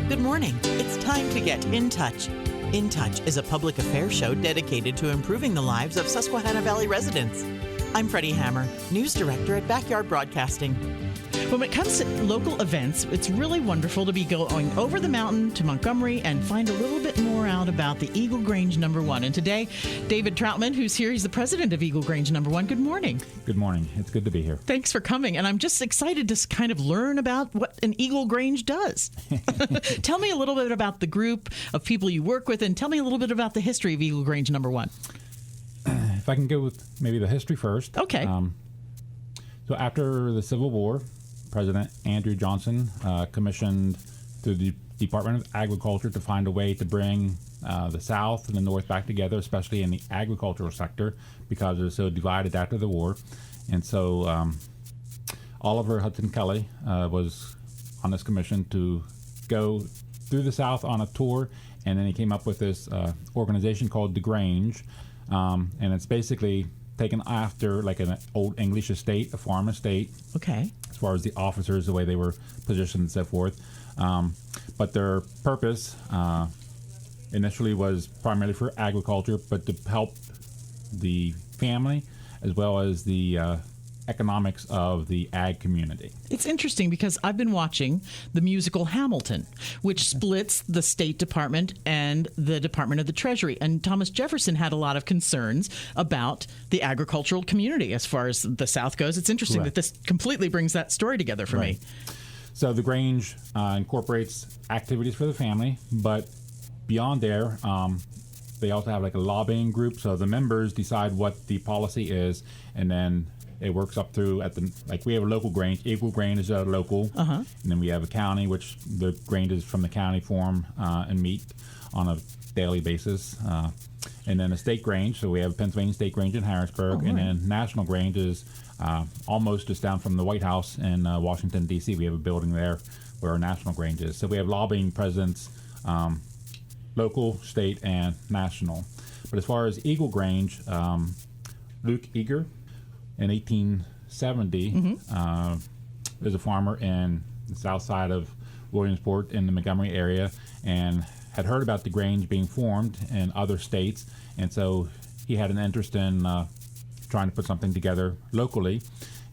Good morning. It's time to get in touch. In Touch is a public affairs show dedicated to improving the lives of Susquehanna Valley residents. I'm Freddi Hammer, News Director at Backyard Broadcasting. When it comes to local events, it's really wonderful to be going over the mountain to Montgomery and find a little bit more out about the Eagle Grange No. 1. And today, David Troutman, who's here, he's the president of Eagle Grange No. 1. Good morning. Good morning. It's good to be here. Thanks for coming. And I'm just excited to kind of learn about what an Eagle Grange does. Tell me a little bit about the group of people you work with, and tell me a little bit about the history of Eagle Grange No. 1. If I can go with maybe the history first. Okay. So after the Civil War, President Andrew Johnson commissioned to the Department of Agriculture to find a way to bring the South and the North back together, especially in the agricultural sector, because it was so divided after the war. And so Oliver Hudson Kelly was on this commission to go through the South on a tour, and then he came up with this organization called the Grange, and it's basically taken after like an old English estate, a farm estate. Okay. As far as the officers, the way they were positioned and so forth. But their purpose initially was primarily for agriculture, but to help the family as well as the economics of the ag community. It's interesting because I've been watching the musical Hamilton, which splits the State Department and the Department of the Treasury. And Thomas Jefferson had a lot of concerns about the agricultural community as far as the South goes. It's interesting that this completely brings that story together for me. So the Grange incorporates activities for the family, but beyond there, they also have like a lobbying group. So the members decide what the policy is, and then it works up through we have a local Grange. Eagle Grange is a local. And then we have a county, which the Granges from the county form and meet on a daily basis. And then a state Grange. So we have Pennsylvania State Grange in Harrisburg. And then National Grange is almost just down from the White House in Washington, D.C. We have a building there where our National Grange is. So we have lobbying presidents, local, state, and national. But as far as Eagle Grange, Luke Eager, in 1870, there's a farmer in the south side of Williamsport in the Montgomery area, and had heard about the Grange being formed in other states, and so he had an interest in trying to put something together locally.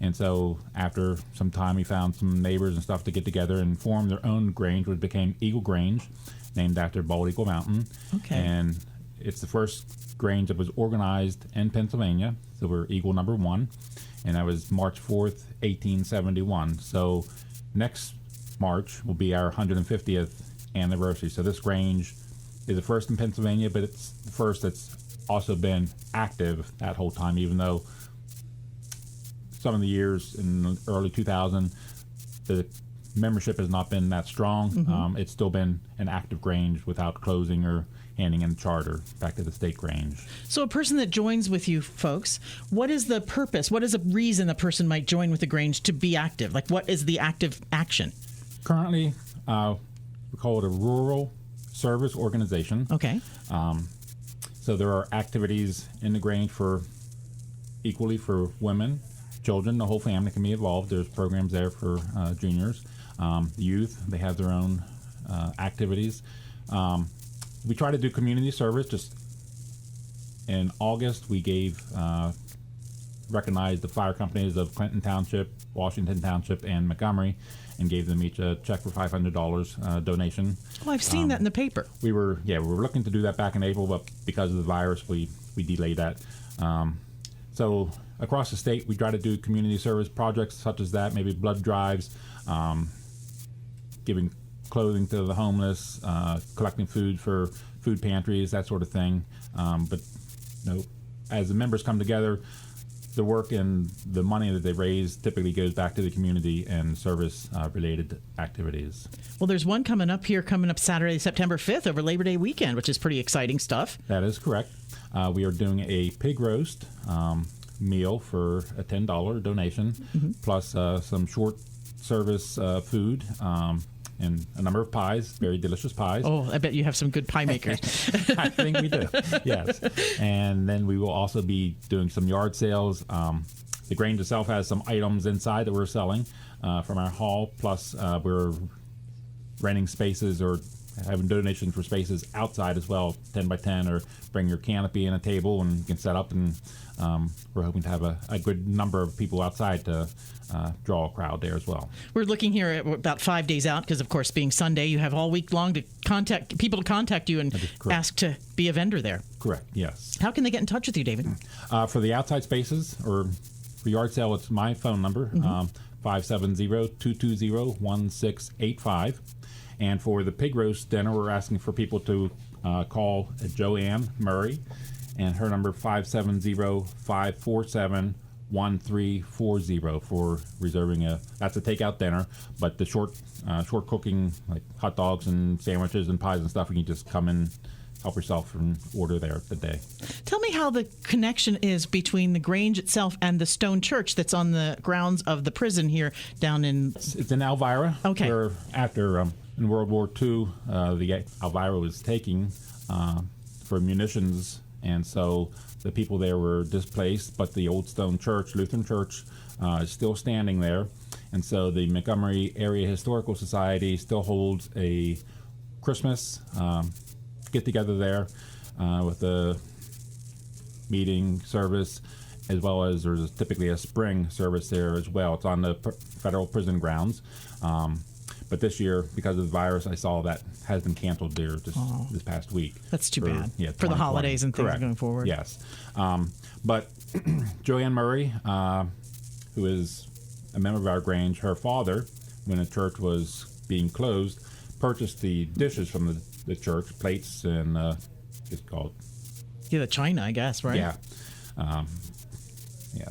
And so after some time, he found some neighbors and stuff to get together and form their own Grange, which became Eagle Grange, named after Bald Eagle Mountain. Okay. And it's the first Grange that was organized in Pennsylvania, so we're Eagle No. 1, and that was March 4th, 1871. So next March will be our 150th anniversary. So this Grange is the first in Pennsylvania, but it's the first that's also been active that whole time, even though some of the years in the early 2000s, the membership has not been that strong. It's still been an active Grange without closing or handing in charter back to the state Grange. So a person that joins with you folks, what is the purpose? What is a reason a person might join with the Grange to be active? Like, what is the active action? Currently, we call it a rural service organization. Okay. So there are activities in the Grange equally for women, children, the whole family can be involved. There's programs there for juniors, youth. They have their own activities. We try to do community service. Just in August, we recognized the fire companies of Clinton Township, Washington Township, and Montgomery, and gave them each a check for $500 donation. Oh, I've seen that in the paper. We were looking to do that back in April, but because of the virus, we delayed that. So across the state, we try to do community service projects such as that, maybe blood drives, giving clothing to the homeless, collecting food for food pantries, that sort of thing. But as the members come together, the work and the money that they raise typically goes back to the community and service-related activities. Well, there's one coming up Saturday, September 5th, over Labor Day weekend, which is pretty exciting stuff. That is correct. We are doing a pig roast meal for a $10 donation, plus some short service food, and a number of pies, very delicious pies. Oh, I bet you have some good pie makers. I think we do, yes. And then we will also be doing some yard sales. The Grange itself has some items inside that we're selling from our hall, plus we're renting spaces or having donations for spaces outside as well, 10 by 10, or bring your canopy and a table and you can set up. And we're hoping to have a good number of people outside to draw a crowd there as well. We're looking here at about 5 days out because, of course, being Sunday, you have all week long to contact you and ask to be a vendor there. Correct, yes. How can they get in touch with you, David? For the outside spaces or for yard sale, it's my phone number, 570-220-1685. And for the pig roast dinner, we're asking for people to call Joanne Murray, and her number 570-547-1340 for reserving that's a takeout dinner, but the short cooking, like hot dogs and sandwiches and pies and stuff, you can just come and help yourself and order there today. Tell me how the connection is between the Grange itself and the stone church that's on the grounds of the prison here down in... It's in Alvira. Okay. Where after... in World War II, the Alvira was taking for munitions, and so the people there were displaced, but the old stone church, Lutheran church, is still standing there. And so the Montgomery Area Historical Society still holds a Christmas get-together there with a meeting service, as well as there's typically a spring service there as well. It's on the federal prison grounds. But this year, because of the virus, I saw that has been canceled there this past week. That's too bad. Yeah, for the holidays and things going forward. Yes. But Joanne Murray, who is a member of our Grange, her father, when the church was being closed, purchased the dishes from the church, plates and it's called... Yeah, the china, I guess, right? Yeah.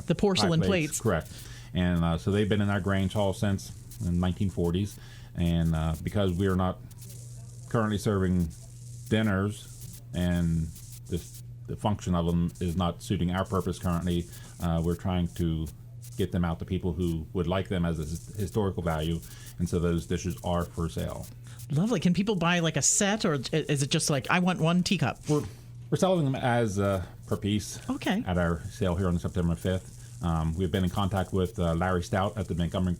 The porcelain plates. Correct. And so they've been in our Grange Hall since the 1940s. And because we are not currently serving dinners and the function of them is not suiting our purpose currently, we're trying to get them out to people who would like them as a historical value. And so those dishes are for sale. Lovely. Can people buy like a set, or is it just like, I want one teacup? We're selling them as per piece. Okay. At our sale here on September 5th. We've been in contact with Larry Stout at the Montgomery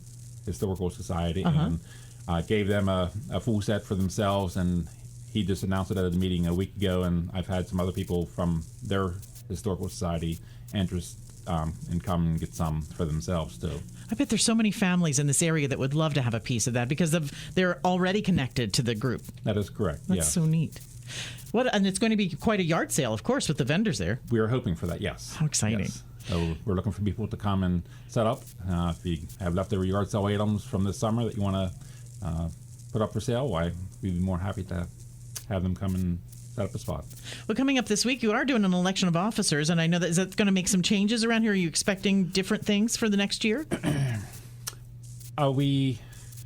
Historical Society and gave them a full set for themselves, and he just announced it at a meeting a week ago, and I've had some other people from their historical society interest and come and get some for themselves too. I bet there's so many families in this area that would love to have a piece of that because they're already connected to the group. That is correct. That's so neat. And it's going to be quite a yard sale, of course, with the vendors there. We are hoping for that, yes. How exciting. Yes. So we're looking for people to come and set up. If you have leftover yard sale items from this summer that you want to put up for sale, we'd be more happy to have them come and set up a spot. Well, coming up this week, you are doing an election of officers, and I know is that going to make some changes around here? Are you expecting different things for the next year? We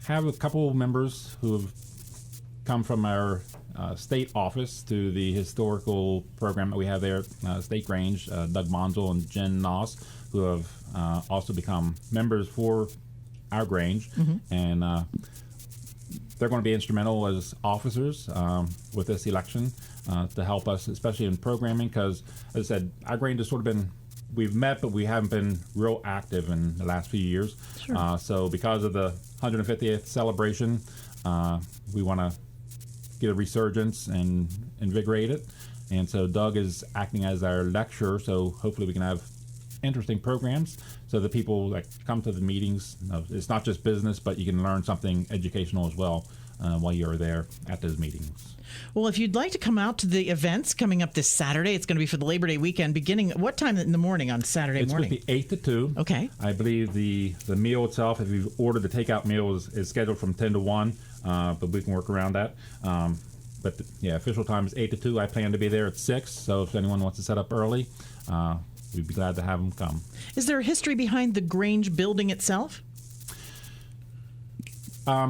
have a couple members who have come from our state office to the historical program that we have there, State Grange, Doug Monzel and Jen Noss, who have also become members for our Grange, and they're going to be instrumental as officers with this election to help us, especially in programming, because, as I said, our Grange has sort of been, we've met, but we haven't been real active in the last few years. Sure. So because of the 150th celebration, we want to get a resurgence and invigorate it. And so Doug is acting as our lecturer, so hopefully we can have interesting programs so that people that come to the meetings, it's not just business, but you can learn something educational as well while you're there at those meetings. Well, if you'd like to come out to the events coming up this Saturday, it's going to be for the Labor Day weekend, beginning what time in the morning on Saturday morning? It's going to be 8 to 2. Okay. I believe the meal itself, if you've ordered the takeout meal, is scheduled from 10 to 1, but we can work around that. But the official time is 8 to 2. I plan to be there at 6, so if anyone wants to set up early, we'd be glad to have them come. Is there a history behind the Grange building itself?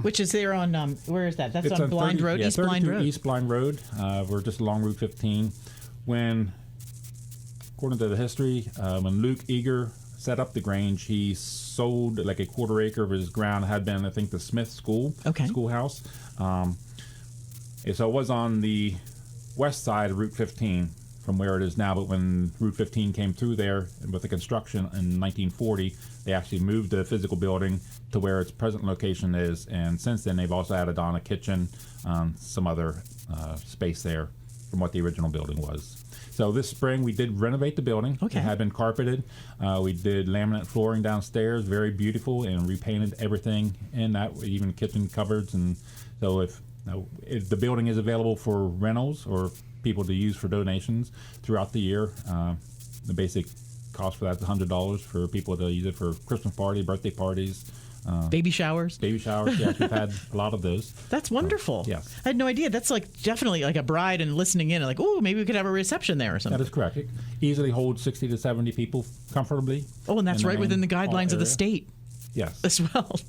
Which is there on, where is that? That's on Blind Road, East Blind Road? East Blind Road. We're just along Route 15. When, according to the history, when Luke Eager set up the Grange, he sold like a quarter acre of his ground. It had been, I think, the Smith schoolhouse. So it was on the west side of Route 15 from where it is now. But when Route 15 came through there with the construction in 1940, they actually moved the physical building to where its present location is. And since then, they've also added on a kitchen, some other space there from what the original building was. So this spring, we did renovate the building. Okay. It had been carpeted. We did laminate flooring downstairs, very beautiful, and repainted everything in that, even kitchen cupboards. And so if the building is available for rentals or people to use for donations throughout the year, the basic cost for that is $100 for people to use it for Christmas party, birthday parties. Baby showers. Yes, we've had a lot of those. That's wonderful. Yes. I had no idea. That's definitely like a bride and listening in, like, oh, maybe we could have a reception there or something. That is correct. It easily holds 60 to 70 people comfortably. Oh, and that's right within the guidelines of the state. Yes. As well.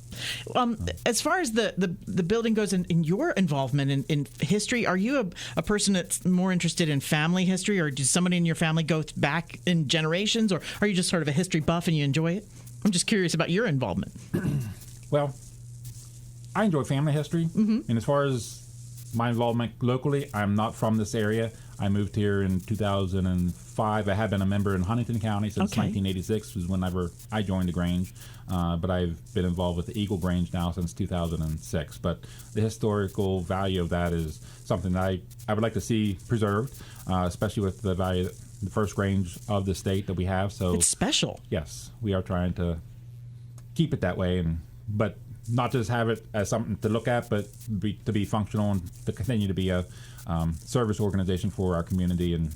As far as the building goes in your involvement in history, are you a person that's more interested in family history, or does somebody in your family go back in generations, or are you just sort of a history buff and you enjoy it? I'm just curious about your involvement. Well, I enjoy family history. Mm-hmm. And as far as my involvement locally, I'm not from this area. I moved here in 2005. I have been a member in Huntington County since 1986, was whenever I joined the Grange. But I've been involved with the Eagle Grange now since 2006. But the historical value of that is something that I would like to see preserved, especially with the value, the first Grange of the state that we have. So it's special. Yes, we are trying to keep it that way, but not just have it as something to look at, but to be functional and to continue to be a service organization for our community and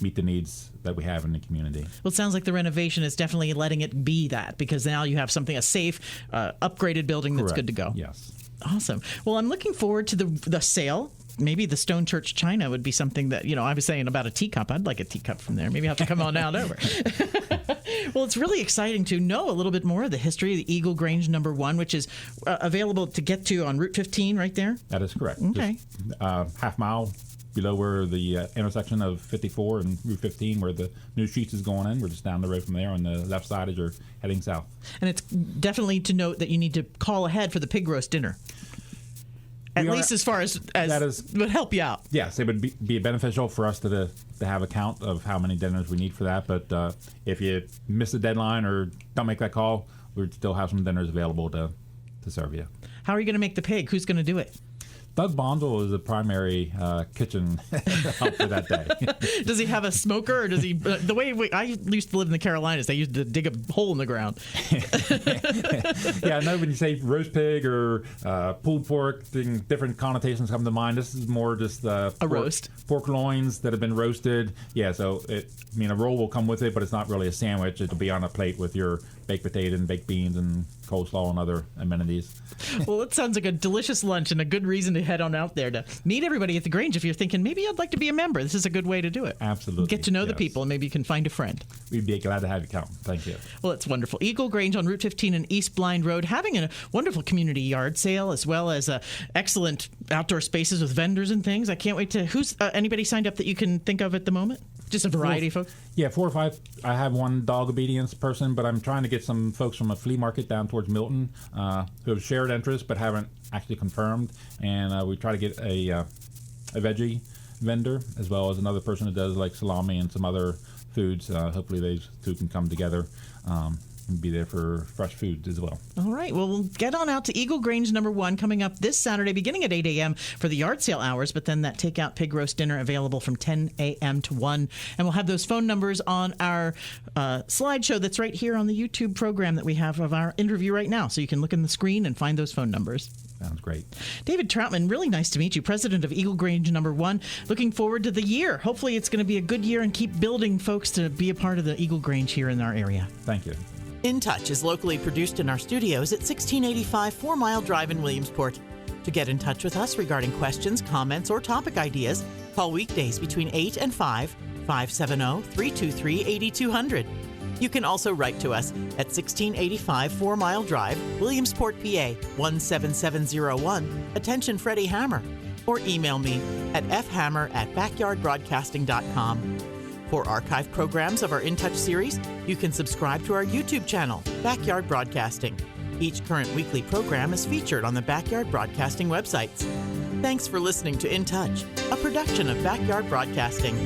meet the needs that we have in the community. Well, it sounds like the renovation is definitely letting it be that, because now you have a safe, upgraded building that's good to go. Yes. Awesome. Well, I'm looking forward to the sale. Maybe the Stone Church China would be something that, I was saying about a teacup. I'd like a teacup from there. Maybe I'll have to come on out over. Well, it's really exciting to know a little bit more of the history of the Eagle Grange number 1, which is available to get to on Route 15 right there. That is correct. Okay. Just, half mile below where the intersection of 54 and Route 15, where the new streets is going in. We're just down the road from there on the left side as you're heading south. And it's definitely to note that you need to call ahead for the pig roast dinner. At least as far as that would help you out. Yes, it would be beneficial for us to have a count of how many dinners we need for that. But if you miss the deadline or don't make that call, we'd still have some dinners available to serve you. How are you going to make the pig? Who's going to do it? Doug Bondel is the primary kitchen help for that day. Does he have a smoker, or does he? The way I used to live in the Carolinas, they used to dig a hole in the ground. Yeah, I know when you say roast pig or pulled pork, different connotations come to mind. This is more just a roast. Pork loins that have been roasted. Yeah, so a roll will come with it, but it's not really a sandwich. It'll be on a plate with your baked potato and baked beans and coleslaw and other amenities. Well, it sounds like a delicious lunch and a good reason to head on out there to meet everybody at the Grange. If you're thinking, maybe I'd like to be a member, this is a good way to do it. Absolutely. Get to know the people, and maybe you can find a friend. We'd be glad to have you come. Thank you. Well, it's wonderful. Eagle Grange on Route 15 and East Blind Road, having a wonderful community yard sale, as well as excellent outdoor spaces with vendors and things. I can't wait to... Who's anybody signed up that you can think of at the moment? Just a variety of folks? Yeah, 4 or 5. I have one dog obedience person, but I'm trying to get some folks from a flea market down towards Milton who have shared interest but haven't actually confirmed. And we try to get a veggie vendor, as well as another person who does like salami and some other foods. Hopefully those two can come together and be there for fresh foods as well. All right. Well, we'll get on out to Eagle Grange number 1 coming up this Saturday beginning at 8 a.m. for the yard sale hours, but then that takeout pig roast dinner available from 10 a.m. to 1. And we'll have those phone numbers on our slideshow that's right here on the YouTube program that we have of our interview right now. So you can look in the screen and find those phone numbers. Sounds great. David Troutman, really nice to meet you, president of Eagle Grange number 1. Looking forward to the year. Hopefully it's going to be a good year and keep building folks to be a part of the Eagle Grange here in our area. Thank you. InTouch is locally produced in our studios at 1685 4 Mile Drive in Williamsport. To get in touch with us regarding questions, comments, or topic ideas, call weekdays between 8 and 5, 570-323-8200. You can also write to us at 1685 4 Mile Drive, Williamsport, PA 17701. Attention Freddi Hammer. Or email me at fhammer@backyardbroadcasting.com. For archive programs of our InTouch series, you can subscribe to our YouTube channel, Backyard Broadcasting. Each current weekly program is featured on the Backyard Broadcasting websites. Thanks for listening to InTouch, a production of Backyard Broadcasting.